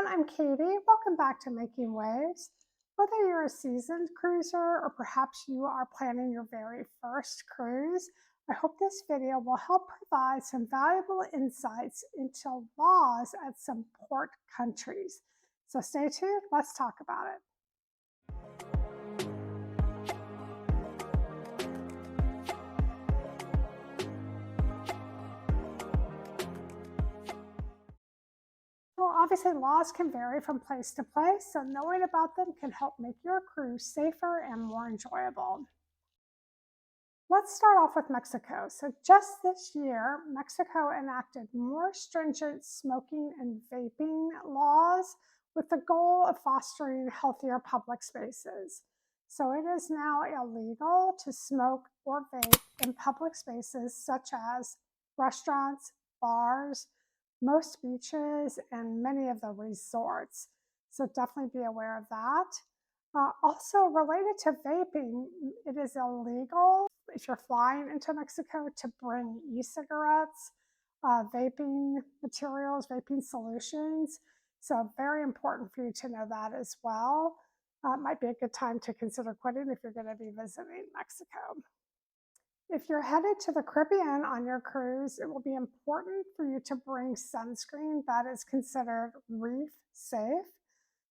everyone, I'm Katie. Welcome back to Making Waves. Whether you're a seasoned cruiser or perhaps you are planning your very first cruise, I hope this video will help provide some valuable insights into laws at some port countries. So stay tuned, let's talk about it. Well, obviously, laws can vary from place to place, so knowing about them can help make your cruise safer and more enjoyable. Let's start off with Mexico. So, just this year, Mexico enacted more stringent smoking and vaping laws with the goal of fostering healthier public spaces. So, it is now illegal to smoke or vape in public spaces such as restaurants, bars, most beaches, and many of the resorts. So, definitely be aware of that. Also, related to vaping, it is illegal if you're flying into Mexico to bring e cigarettes, vaping materials, vaping solutions. So, very important for you to know that as well. It might be a good time to consider quitting if you're going to be visiting Mexico. If you're headed to the Caribbean on your cruise, it will be important for you to bring sunscreen that is considered reef safe.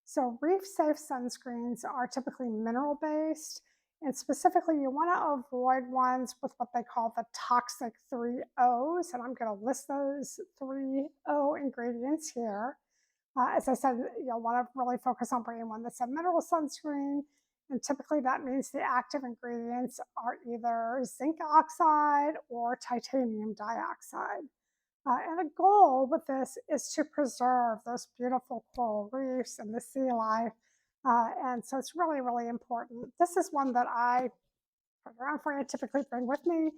So, reef safe sunscreens are typically mineral based, and specifically, you want to avoid ones with what they call the toxic three O's. And I'm going to list those three O ingredients here. As I said, you'll want to really focus on bringing one that's a mineral sunscreen. And typically, that means the active ingredients are either zinc oxide or titanium dioxide. And the goal with this is to preserve those beautiful coral reefs and the sea life. And so it's really, really important. This is one that I put around for you, typically bring with me.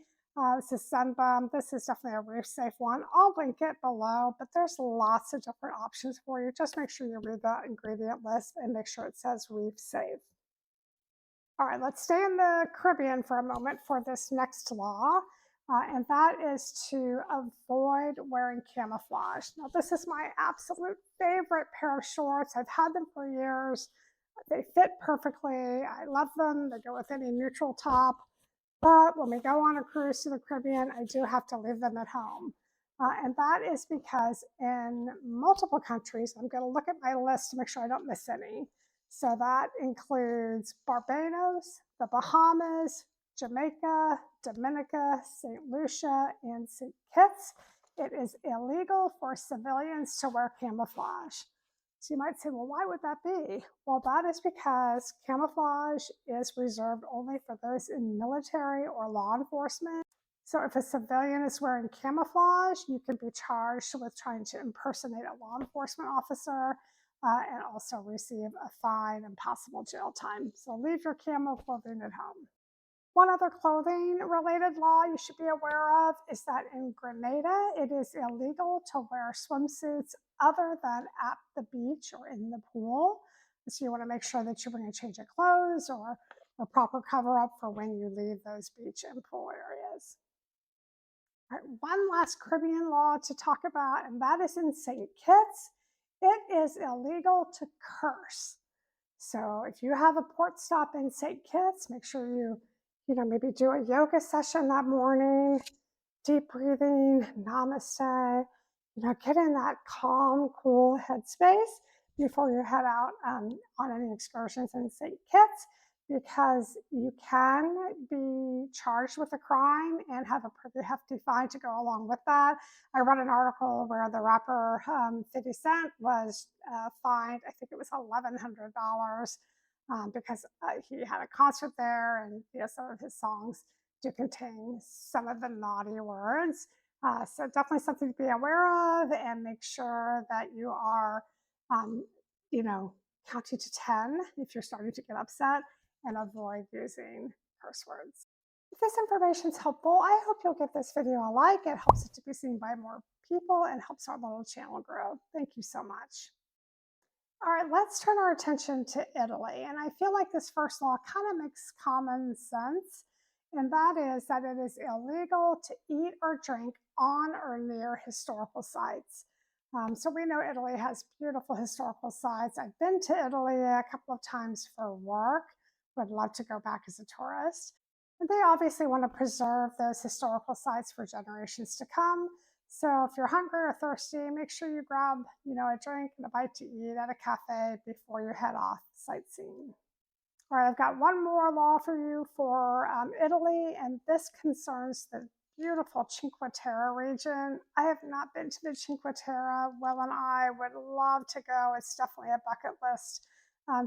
This is Sunbum. This is definitely a reef safe one. I'll link it below, but there's lots of different options for you. Just make sure you read the ingredient list and make sure it says reef safe. All right, let's stay in the Caribbean for a moment for this next law, and that is to avoid wearing camouflage. Now, this is my absolute favorite pair of shorts. I've had them for years. They fit perfectly. I love them. They go with any neutral top. But when we go on a cruise to the Caribbean, I do have to leave them at home. And that is because in multiple countries, I'm going to look at my list to make sure I don't miss any. So that includes Barbados, the Bahamas, Jamaica, Dominica, St. Lucia, and St. Kitts. It is illegal for civilians to wear camouflage. So you might say, well, why would that be? Well, that is because camouflage is reserved only for those in military or law enforcement. So if a civilian is wearing camouflage, you can be charged with trying to impersonate a law enforcement officer and also receive a fine and possible jail time. So leave your camo clothing at home. One other clothing related law you should be aware of is that in Grenada, it is illegal to wear swimsuits other than at the beach or in the pool. So you want to make sure that you bring a change of clothes or a proper cover up for when you leave those beach and pool areas. All right, one last Caribbean law to talk about, and that is in St. Kitts. It is illegal to curse. So if you have a port stop in St. Kitts, make sure maybe do a yoga session that morning, deep breathing, namaste, get in that calm, cool headspace before you head out on any excursions in St. Kitts, because you can be charged with a crime and have a pretty hefty fine to go along with that. I read an article where the rapper 50 Cent was fined, I think it was $1,100, because he had a concert there, and some of his songs do contain some of the naughty words. So definitely something to be aware of, and make sure that you are, um, you know, counting to 10 if you're starting to get upset, and avoid using curse words. If this information is helpful, I hope you'll give this video a like. It helps it to be seen by more people and helps our little channel grow. Thank you so much. All right, let's turn our attention to Italy. And I feel like this first law kind of makes common sense. And that is that it is illegal to eat or drink on or near historical sites. So we know Italy has beautiful historical sites. I've been to Italy a couple of times for work. Would love to go back as a tourist. And they obviously want to preserve those historical sites for generations to come. So if you're hungry or thirsty, make sure you grab, a drink and a bite to eat at a cafe before you head off sightseeing. All right, I've got one more law for you for Italy, and this concerns the beautiful Cinque Terre region. I have not been to the Cinque Terre. Will and I would love to go. It's definitely a bucket list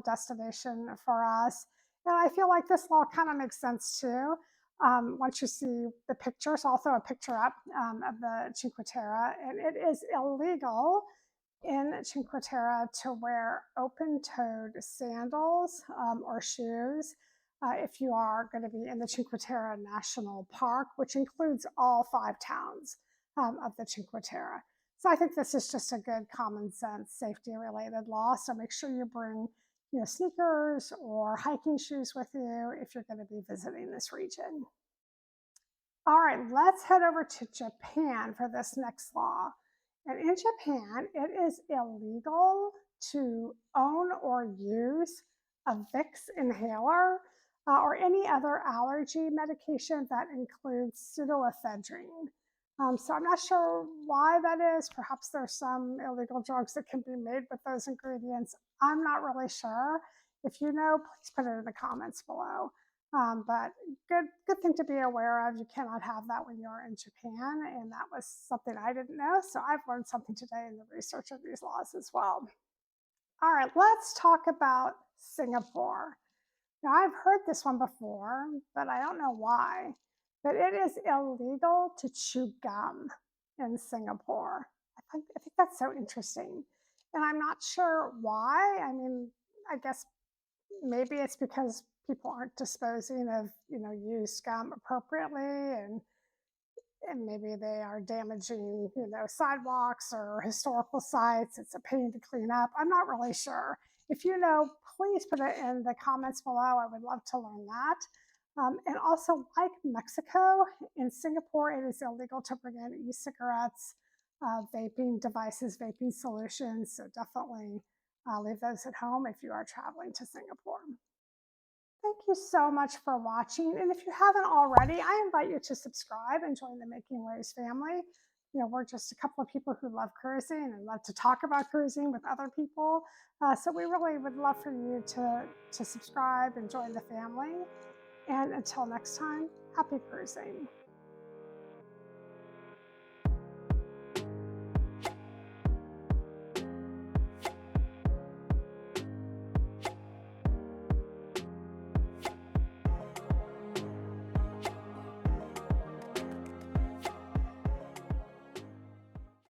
destination for us. And I feel like this law kind of makes sense too. Once you see the pictures, I'll throw a picture up of the Cinque Terre, and it is illegal in Cinque Terre to wear open toed sandals or shoes if you are going to be in the Cinque Terre National Park, which includes all 5 towns of the Cinque Terre. So I think this is just a good common sense safety related law. So make sure you bring sneakers or hiking shoes with you if you're going to be visiting this region. All right, let's head over to Japan for this next law. And in Japan, it is illegal to own or use a Vicks inhaler or any other allergy medication that includes pseudoephedrine. So I'm not sure why that is. Perhaps there's some illegal drugs that can be made with those ingredients. I'm not really sure. If you know, please put it in the comments below. But good thing to be aware of. You cannot have that when you're in Japan, and that was something I didn't know. So I've learned something today in the research of these laws as well. All right, let's talk about Singapore. Now I've heard this one before, but I don't know why. But it is illegal to chew gum in Singapore. I think that's so interesting, and I'm not sure why. I mean, I guess maybe it's because people aren't disposing of used gum appropriately, and maybe they are damaging sidewalks or historical sites. It's a pain to clean up. I'm not really sure. If you know, please put it in the comments below. I would love to learn that. And also, like Mexico, in Singapore it is illegal to bring in e-cigarettes, vaping devices, vaping solutions. So definitely leave those at home if you are traveling to Singapore. Thank you so much for watching. And if you haven't already, I invite you to subscribe and join the Making Waves family. We're just a couple of people who love cruising and love to talk about cruising with other people. So we really would love for you to subscribe and join the family. And until next time, happy cruising.